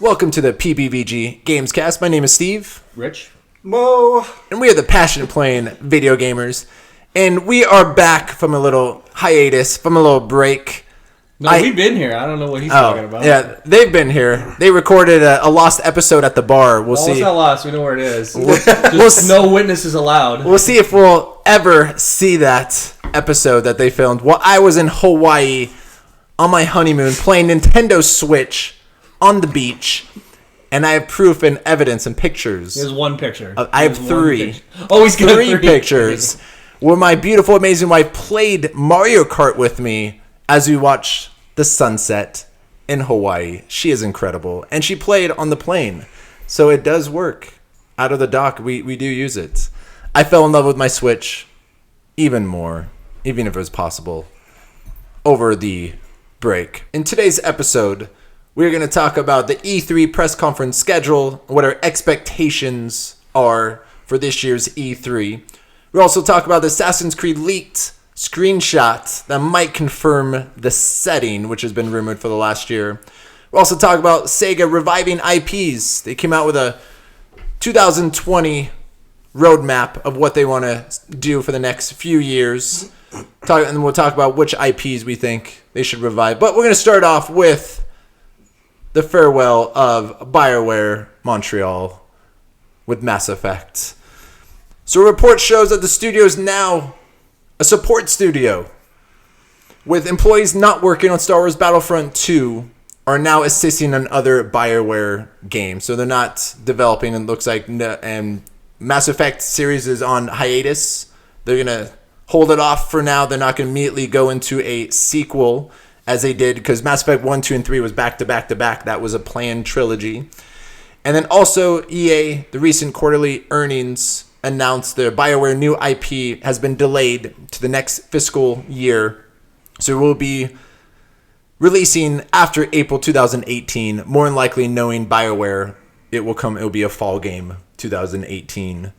Welcome to the PBVG Gamescast. My name is Steve. Rich. Mo. And we are the passionate playing video gamers. And we are back from a little hiatus, from a little break. No, we've been here. I don't know what he's talking about. Yeah, they've been here. They recorded a lost episode at the bar. We'll see. It's not lost. We know where it is. Just no witnesses allowed. We'll see if we'll ever see that episode that they filmed while I was in Hawaii on my honeymoon playing Nintendo Switch on the beach. And I have proof and evidence and pictures. There's one picture. I have three. Oh, he's got three pictures where my beautiful, amazing wife played Mario Kart with me as we watched the sunset in Hawaii. She is incredible. And she played on the plane. So it does work. Out of the dock, we do use it. I fell in love with my Switch even more, even if it was possible, over the break. In today's episode, we're going to talk about the E3 press conference schedule, what our expectations are for this year's E3. We'll also talk about the Assassin's Creed leaked screenshot that might confirm the setting, which has been rumored for the last year. We'll also talk about Sega reviving IPs. They came out with a 2020 roadmap of what they want to do for the next few years. And then we'll talk about which IPs we think they should revive. But we're going to start off with the farewell of Bioware Montreal with Mass Effect. So a report shows that the studio is now a support studio, with employees not working on Star Wars Battlefront 2 are now assisting on other Bioware games. So they're not developing, and looks like, and Mass Effect series is on hiatus. They're going to hold it off for now. They're not going to immediately go into a sequel as they did, because Mass Effect 1, 2, and 3 was back to back to back. That was a planned trilogy. And then also EA, the recent quarterly earnings announced their Bioware new IP has been delayed to the next fiscal year. So we'll be releasing after April 2018. More than likely, knowing Bioware, it will be a fall game 2018.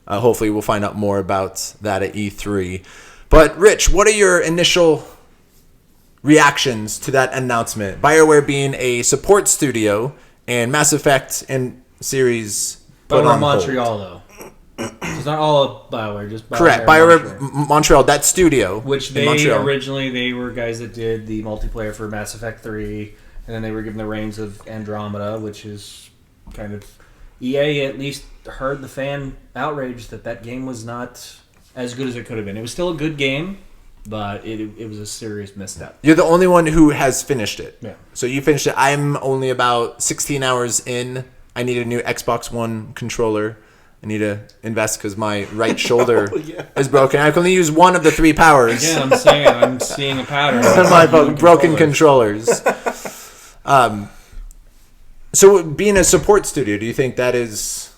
Hopefully we'll find out more about that at E3. But Rich, what are your initial reactions to that announcement? Bioware being a support studio and Mass Effect and series put on Montreal, hold. though. It's not all of Bioware, just Bioware. Correct. Bioware Montreal, that studio. Which they originally, they were guys that did the multiplayer for Mass Effect 3, and then they were given the reins of Andromeda, which is kind of... EA at least heard the fan outrage that game was not as good as it could have been. It was still a good game, but it was a serious misstep. You're the only one who has finished it. Yeah. So you finished it. I'm only about 16 hours in. I need a new Xbox One controller. I need to invest because my right shoulder is broken. I can only use one of the three powers. Again, I'm seeing a pattern. My broken controllers. So being a support studio, do you think that is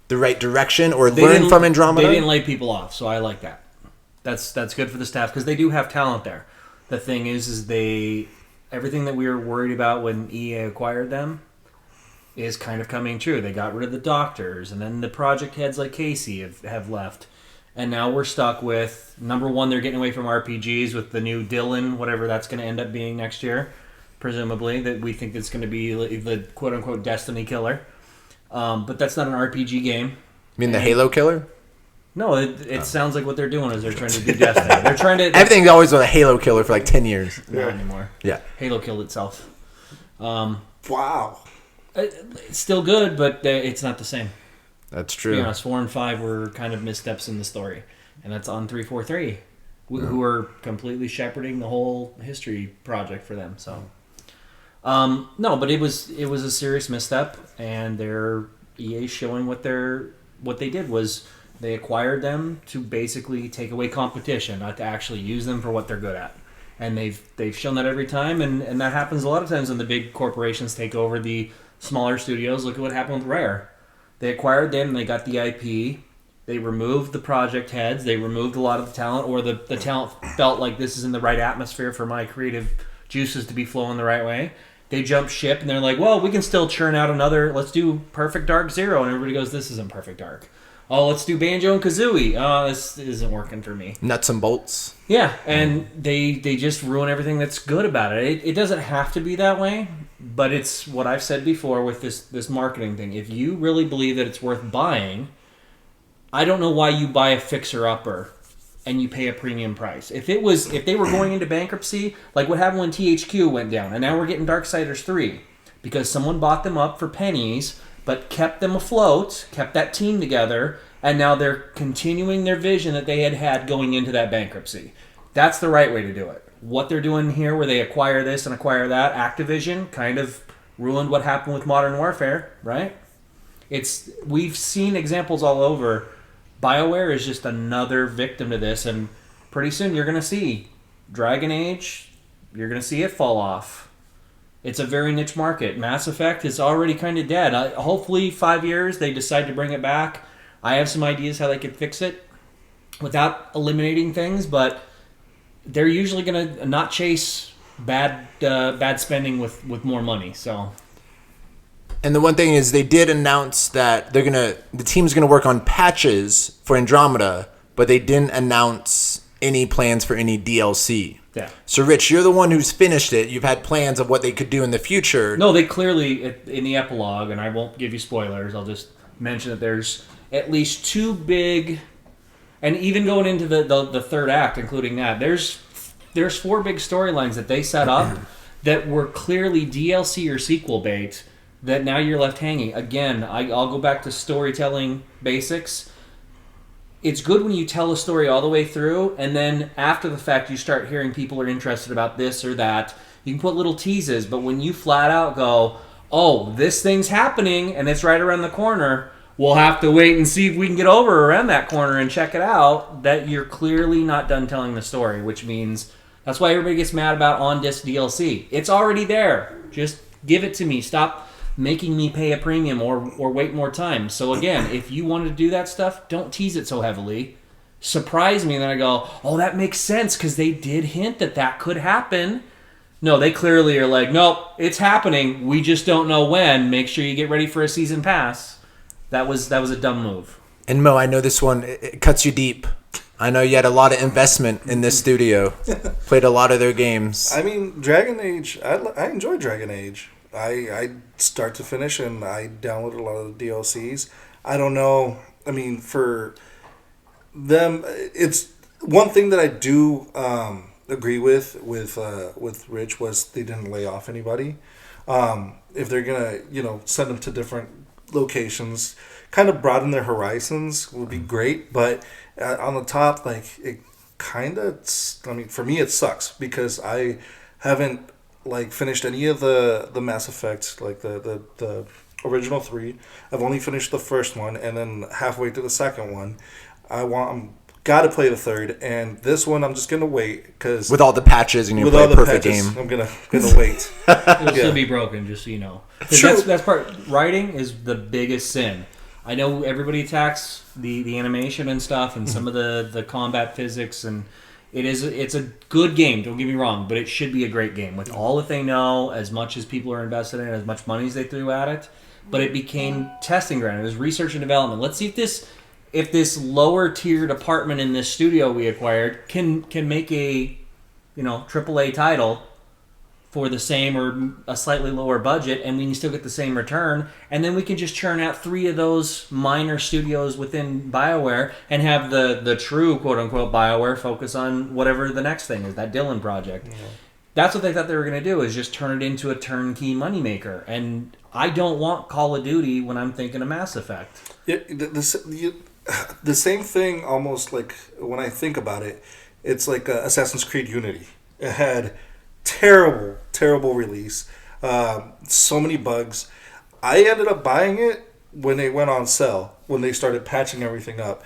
the right direction, or learn from Andromeda? They didn't lay people off, so I like that. That's good for the staff because they do have talent there. The thing is everything that we were worried about when EA acquired them is kind of coming true. They got rid of the doctors, and then the project heads like Casey have left. And now we're stuck with, number one, they're getting away from RPGs with the new Dylan, whatever that's going to end up being next year, presumably, that we think it's going to be the quote-unquote Destiny killer. But that's not an RPG game. You mean the Halo killer? No, it sounds like what they're doing is they're trying to do Destiny. They're trying to... Everything's always with a Halo killer for like 10 years. Not anymore. Yeah. Halo killed itself. Wow. It's still good, but it's not the same. That's true. To be honest, 4 and 5 were kind of missteps in the story. And that's on 343, who are completely shepherding the whole history project for them. So, no, but it was a serious misstep, and their EA showing what they did was they acquired them to basically take away competition, not to actually use them for what they're good at. And they've shown that every time, and that happens a lot of times when the big corporations take over the smaller studios. Look at what happened with Rare. They acquired them, and they got the IP. They removed the project heads. They removed a lot of the talent, or the talent felt like this is in the right atmosphere for my creative juices to be flowing the right way. They jumped ship, and they're like, well, we can still churn out let's do Perfect Dark Zero. And everybody goes, this isn't Perfect Dark. Oh, let's do Banjo and Kazooie. Oh, this isn't working for me. Nuts and bolts. Yeah, and they just ruin everything that's good about it. It doesn't have to be that way, but it's what I've said before with this marketing thing. If you really believe that it's worth buying, I don't know why you buy a fixer-upper and you pay a premium price. If they were going into bankruptcy, like what happened when THQ went down, and now we're getting Darksiders 3, because someone bought them up for pennies, but kept them afloat, kept that team together, and now they're continuing their vision that they had going into that bankruptcy. That's the right way to do it. What they're doing here, where they acquire this and acquire that, Activision kind of ruined what happened with Modern Warfare, right? We've seen examples all over. BioWare is just another victim to this, and pretty soon you're going to see Dragon Age, you're going to see it fall off. It's a very niche market. Mass Effect is already kind of dead. Hopefully 5 years they decide to bring it back. I have some ideas how they could fix it without eliminating things, but they're usually going to not chase bad spending with more money. So, and the one thing is, they did announce that the team's gonna work on patches for Andromeda, but they didn't announce any plans for any DLC. yeah. So, Rich, you're the one who's finished it. You've had plans of what they could do in the future. No, they clearly, in the epilogue, and I won't give you spoilers, I'll just mention that there's at least two big, and even going into the third act, including that, there's 4 big storylines that they set up that were clearly DLC or sequel bait that now you're left hanging. Again, I'll go back to storytelling basics. It's good when you tell a story all the way through, and then after the fact you start hearing people are interested about this or that. You can put little teases, but when you flat out go, oh, this thing's happening and it's right around the corner, we'll have to wait and see if we can get over around that corner and check it out, that you're clearly not done telling the story, which means that's why everybody gets mad about on-disc DLC. It's already there. Just give it to me. Stop making me pay a premium or wait more time. So again, if you want to do that stuff, don't tease it so heavily. Surprise me, and then I go, oh, that makes sense, because they did hint that could happen. No, they clearly are like, nope, it's happening. We just don't know when. Make sure you get ready for a season pass. That was a dumb move. And Mo, I know this one, it cuts you deep. I know you had a lot of investment in this studio. Played a lot of their games. I mean, Dragon Age, I enjoy Dragon Age. I start to finish, and I downloaded a lot of the DLCs. I don't know. I mean, for them, it's one thing that I do agree with Rich was they didn't lay off anybody. If they're gonna, send them to different locations, kind of broaden their horizons would be great. But on the top, like, it kind of, I mean, for me, it sucks because I haven't finished any of the Mass Effect, like the original 3. I've only finished the first one, and then halfway through the second one, I'm gotta play the third, and this one I'm just gonna wait because with all the patches and you play a perfect game. I'm gonna wait. It'll still be broken, just so you know. True. That's part. Writing is the biggest sin. I know everybody attacks the animation and stuff, and some of the combat physics, and it's a good game. Don't get me wrong, but it should be a great game with all that they know, as much as people are invested in it, as much money as they threw at it. But it became testing ground. It was research and development. Let's see if this lower tier department in this studio we acquired can make a AAA title for the same or a slightly lower budget, and we can still get the same return, and then we can just churn out 3 of those minor studios within BioWare and have the true quote-unquote BioWare focus on whatever the next thing is, that Dylan project. Yeah. That's what they thought they were going to do, is just turn it into a turnkey moneymaker. And I don't want Call of Duty when I'm thinking of Mass Effect. Yeah, the same thing, almost like when I think about it, it's like Assassin's Creed Unity. It had terrible release, so many bugs. I ended up buying it when they went on sale, when they started patching everything up.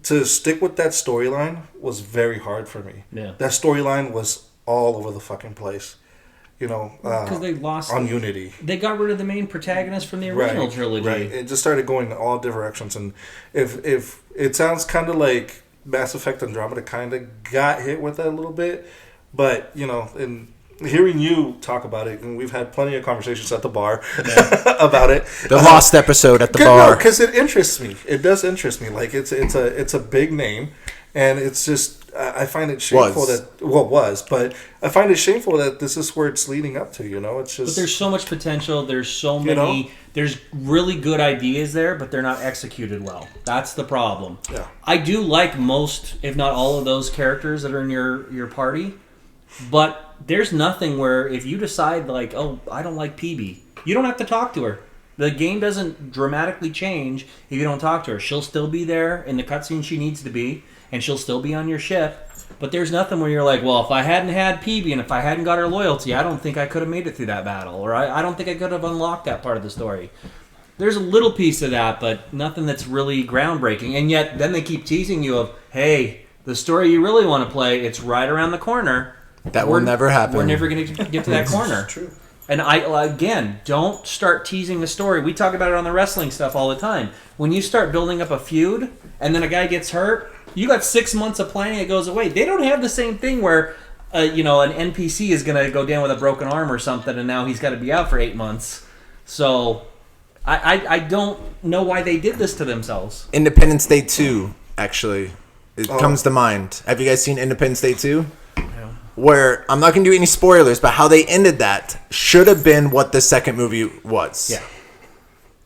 To stick with that storyline was very hard for me. Yeah. That storyline was all over the fucking place. Because they lost on Unity. They got rid of the main protagonist from the original trilogy. Right. It just started going in all directions, and if it sounds kind of like Mass Effect Andromeda kind of got hit with that a little bit, but hearing you talk about it, and we've had plenty of conversations at the bar about it. The lost episode at the bar. Because it interests me. It does interest me. Like it's a big name, and it's just I find it shameful but I find it shameful that this is where it's leading up to. It's just. But there's so much potential. There's so many. There's really good ideas there, but they're not executed well. That's the problem. Yeah. I do like most, if not all, of those characters that are in your party, but there's nothing where if you decide like, oh, I don't like PB, you don't have to talk to her. The game doesn't dramatically change if you don't talk to her. She'll still be there in the cutscene she needs to be, and she'll still be on your ship. But there's nothing where you're like, well, if I hadn't had PB and if I hadn't got her loyalty, I don't think I could have made it through that battle, or I don't think I could have unlocked that part of the story. There's a little piece of that, but nothing that's really groundbreaking. And yet, then they keep teasing you of, hey, the story you really want to play, it's right around the corner. That will never happen. We're never going to get to that corner. True. And again, don't start teasing the story. We talk about it on the wrestling stuff all the time. When you start building up a feud, and then a guy gets hurt, you got 6 months of planning, it goes away. They don't have the same thing where, an NPC is going to go down with a broken arm or something, and now he's got to be out for 8 months. So, I don't know why they did this to themselves. Independence Day 2, actually. It comes to mind. Have you guys seen Independence Day 2? Where, I'm not going to do any spoilers, but how they ended that should have been what the second movie was. Yeah.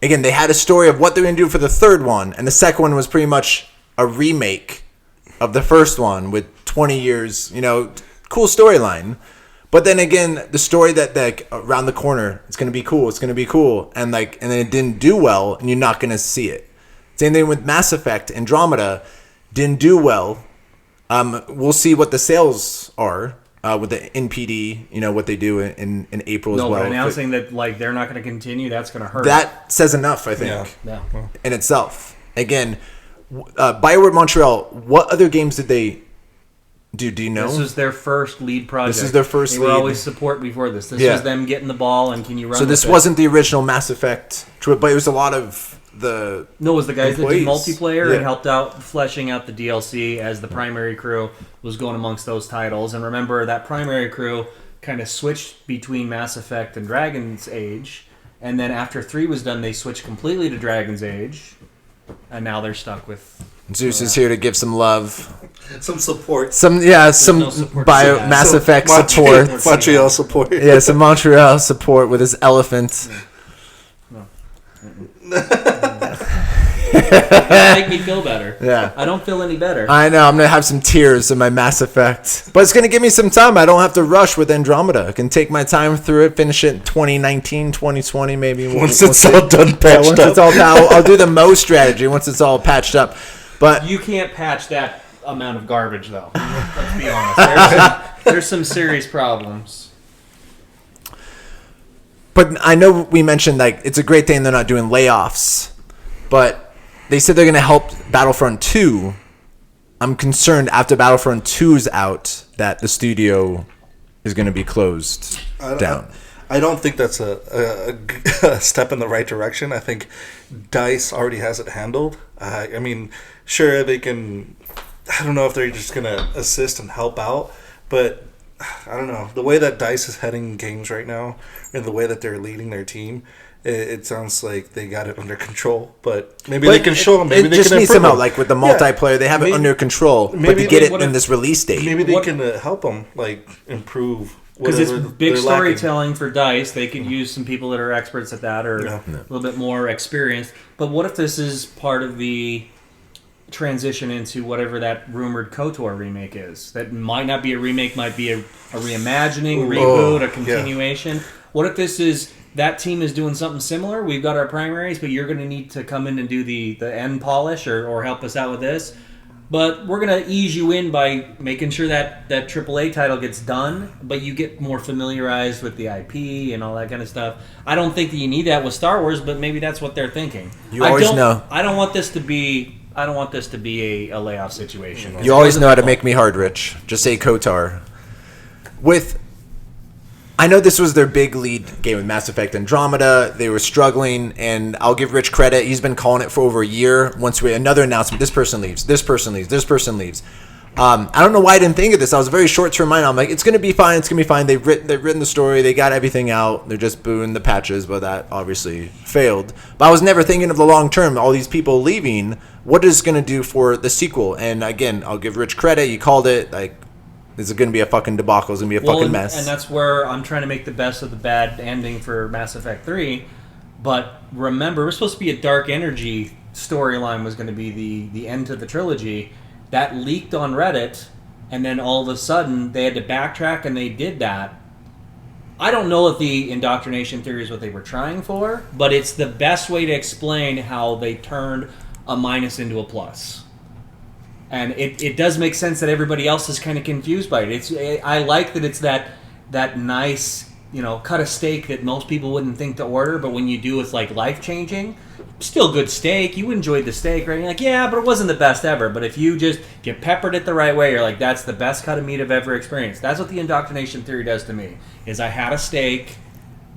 Again, they had a story of what they were going to do for the third one, and the second one was pretty much a remake of the first one with 20 years, cool storyline. But then again, the story that around the corner, it's going to be cool, and then it didn't do well, and you're not going to see it. Same thing with Mass Effect Andromeda, didn't do well. We'll see what the sales are. With the NPD, what they do in April as well. But announcing that they're not going to continue, that's going to hurt. That says enough, I think, Yeah. in itself. Again, Bioware Montreal, what other games did they do? Do you know? This is their first lead project. This is their first They lead. were always support before this. This was them getting the ball, and can you run So this with wasn't the original Mass Effect, but it was a lot of the No, it was the guys that did employees. multiplayer and helped out fleshing out the DLC as the primary crew was going amongst those titles. And remember, that primary crew kind of switched between Mass Effect and Dragon's Age. And then after 3 was done, they switched completely to Dragon's Age. And now they're stuck with... Zeus is here to give some love. Some support. Some no support Bio for Mass Some Effect support. Montreal support. Yeah, some Montreal support with his elephant. make me feel better. Yeah. I don't feel any better. I know, I'm going to have some tears in my Mass Effect. But it's going to give me some time. I don't have to rush with Andromeda. I can take my time through it, finish it in 2019, 2020 maybe. Once it's all done, patched once up. it's all I'll do the Mo strategy once it's all patched up. But You can't patch that amount of garbage, though. Let's be honest. There's some serious problems. But I know we mentioned it's a great thing they're not doing layoffs. But they said they're going to help Battlefront 2. I'm concerned after Battlefront 2's out that the studio is going to be closed down. I don't think that's a step in the right direction. I think DICE already has it handled. I mean, sure, they can... I don't know if they're just going to assist and help out, but I don't know. The way that DICE is heading games right now and the way that they're leading their team, it sounds like they got it under control. But maybe they can show them. Maybe they just can needs improve some help. them. With the multiplayer, they have it under control. But maybe to get they- it in this release date. Maybe they can help them Because improve it's whatever big they're lacking. storytelling for DICE. They could use some people that are experts at that or a little bit more experienced. But what if this is part of the transition into whatever that rumored KOTOR remake is? That might not be a remake, might be a reimagining, reboot, a continuation. What if this is... That team is doing something similar. We've got our primaries, but you're going to need to come in and do the end polish or help us out with this. But we're going to ease you in by making sure that AAA title gets done, but you get more familiarized with the IP and all that kind of stuff. I don't think that you need that with Star Wars, but maybe that's what they're thinking. You always know. I don't want this to be a layoff situation. You always know how to make me hard, Rich. Just say KOTOR. I know this was their big lead game with Mass Effect Andromeda. They were struggling, and I'll give Rich credit. He's been calling it for over a year. Once another announcement, this person leaves, this person leaves, this person leaves. I don't know why I didn't think of this. I was a very short-term mind. I'm like, it's going to be fine. It's going to be fine. They've written the story. They got everything out. They're just booing the patches, but that obviously failed. But I was never thinking of the long term. All these people leaving, what is it going to do for the sequel? And again, I'll give Rich credit. You called it. Like, this is going to be a fucking debacle. It's going to be a fucking mess. And that's where I'm trying to make the best of the bad ending for Mass Effect 3. But remember, it was supposed to be a dark energy storyline was going to be the end to the trilogy. That leaked on Reddit, and then all of a sudden they had to backtrack, and they did that. I don't know if the indoctrination theory is what they were trying for, but it's the best way to explain how they turned a minus into a plus. And it does make sense that everybody else is kind of confused by it. I like that it's that nice, cut of steak that most people wouldn't think to order, but when you do, it's like life-changing. Still good steak. You enjoyed the steak, right? You're like, yeah, but it wasn't the best ever. But if you just get peppered it the right way, you're like, that's the best cut of meat I've ever experienced. That's what the indoctrination theory does to me. Is I had a steak,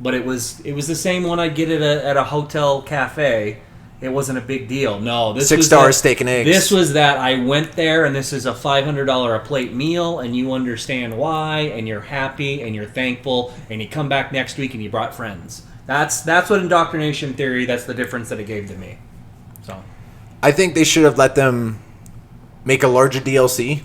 but it was the same one I'd get at a hotel cafe. It wasn't a big deal. No, this was $6 steak and eggs. This was that I went there, and this is a $500 a plate meal, and you understand why, and you're happy, and you're thankful, and you come back next week, and you brought friends. That's what indoctrination theory. That's the difference that it gave to me. So, I think they should have let them make a larger DLC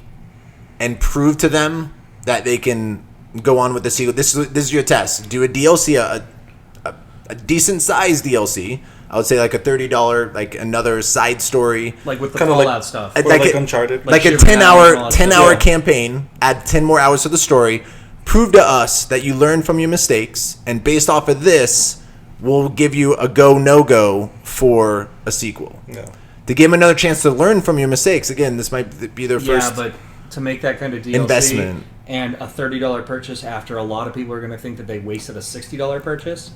and prove to them that they can go on with the sequel. This is your test. Do a DLC, a decent sized DLC. I would say like a $30, like another side story, like with the Kinda Fallout stuff, or like Uncharted, like a 10-hour campaign. Add 10 more hours to the story. Prove to us that you learned from your mistakes, and based off of this, we'll give you a go no go for a sequel. Yeah. To give them another chance to learn from your mistakes. Again, this might be their first. Yeah, but to make that kind of DLC investment and a $30 purchase after a lot of people are going to think that they wasted a $60 purchase.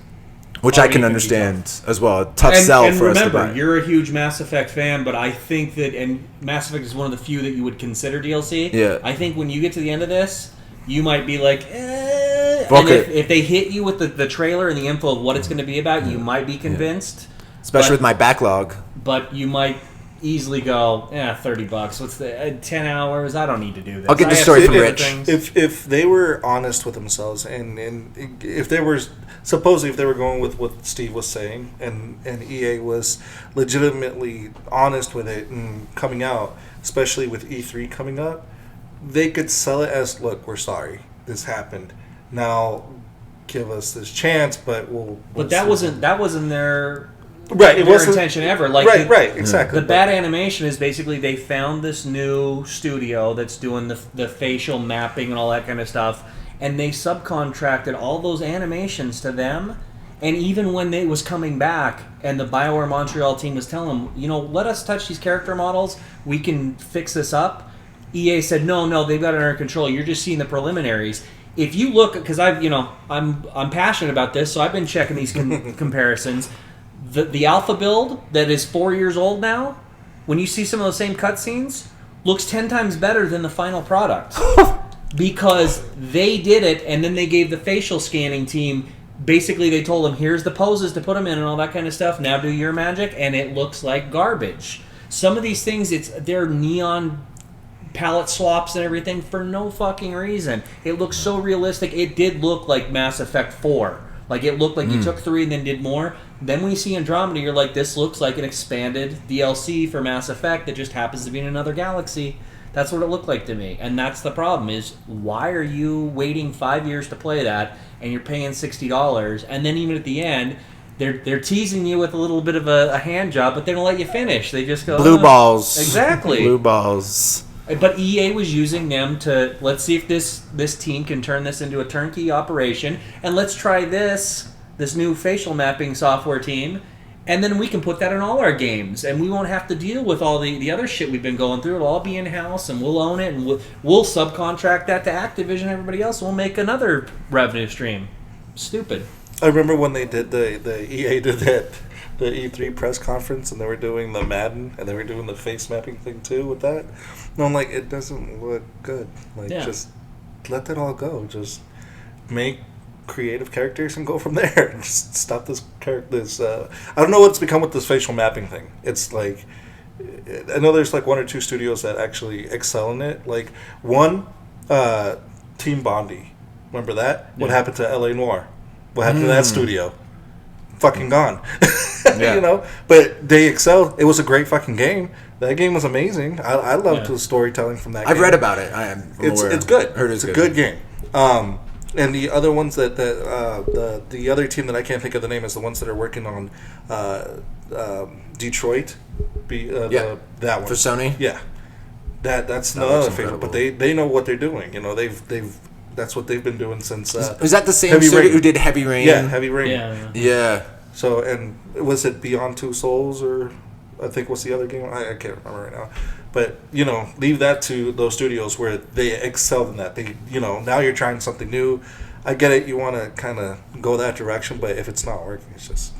Which I can understand as well. A tough sell for us to buy. Remember, you're a huge Mass Effect fan, but I think that, and Mass Effect is one of the few that you would consider DLC. Yeah. I think when you get to the end of this, you might be like, eh. Okay. And if they hit you with the trailer and the info of what it's going to be about, you might be convinced. Especially with my backlog. But you might easily go, $30. What's the 10 hours? I don't need to do this. I'll get the story from Rich. If they were honest with themselves, and if they were supposedly if they were going with what Steve was saying, and EA was legitimately honest with it and coming out, especially with E3 coming up, they could sell it as, look, we're sorry, this happened. Now, give us this chance, but we'll. But that wasn't their. Right, it wasn't intention ever. Like right, exactly. The bad animation is basically they found this new studio that's doing the facial mapping and all that kind of stuff, and they subcontracted all those animations to them. And even when it was coming back, and the Bioware Montreal team was telling them, let us touch these character models, we can fix this up. EA said, no, they've got it under control. You're just seeing the preliminaries. If you look, because I'm passionate about this, so I've been checking these comparisons. The alpha build that is 4 years old now, when you see some of those same cutscenes, looks 10 times better than the final product. Because they did it, and then they gave the facial scanning team, basically they told them, here's the poses to put them in and all that kind of stuff, now do your magic, and it looks like garbage. Some of these things, they're neon palette swaps and everything for no fucking reason. It looks so realistic. It did look like Mass Effect 4. Like, it looked like you took 3 and then did more. Then when you see Andromeda, you're like, this looks like an expanded DLC for Mass Effect that just happens to be in another galaxy. That's what it looked like to me. And that's the problem, is why are you waiting 5 years to play that, and you're paying $60, and then even at the end, they're teasing you with a little bit of a hand job, but they don't let you finish. They just go... Blue balls. Exactly. Blue balls. But EA was using them to, let's see if this team can turn this into a turnkey operation, and let's try this new facial mapping software team, and then we can put that in all our games, and we won't have to deal with all the other shit we've been going through. It'll all be in-house, and we'll own it, and we'll subcontract that to Activision and everybody else, and we'll make another revenue stream. Stupid. I remember when they did the EA did that, the E3 press conference, and they were doing the Madden, and they were doing the face mapping thing too with that. And I'm like, it doesn't look good. Like, just let that all go. Just make creative characters and go from there. Just stop this character. I don't know what's become with this facial mapping thing. It's like I know there's like one or two studios that actually excel in it. Like one, Team Bondi. Remember that? What happened to LA Noire? What happened to that studio? Fucking gone. Yeah. You know? But they excelled. It was a great fucking game. That game was amazing. I loved the storytelling from that game. I've read about it. I'm aware. It's good. Heard It's a good game. And the other ones the other team that I can't think of the name is the ones that are working on Detroit. That one For Sony? Yeah, that's That another looks favorite. But incredible. they know what they're doing. You know, they've that's what they've been doing since. Was that the same Heavy studio Rain. who did Heavy Rain? Yeah, Heavy Rain. Yeah. Yeah. So, and was it Beyond Two Souls, or I think what's the other game? I can't remember right now. But, you know, leave that to those studios where they excel in that. They, you know, now you're trying something new. I get it. You want to kind of go that direction, but if it's not working, it's just...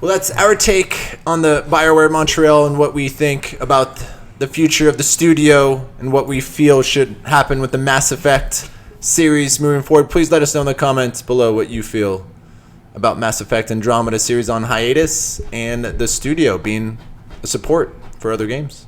Well, that's our take on the Bioware Montreal and what we think about the future of the studio and what we feel should happen with the Mass Effect series moving forward. Please let us know in the comments below what you feel about Mass Effect Andromeda series on hiatus and the studio being a support for other games.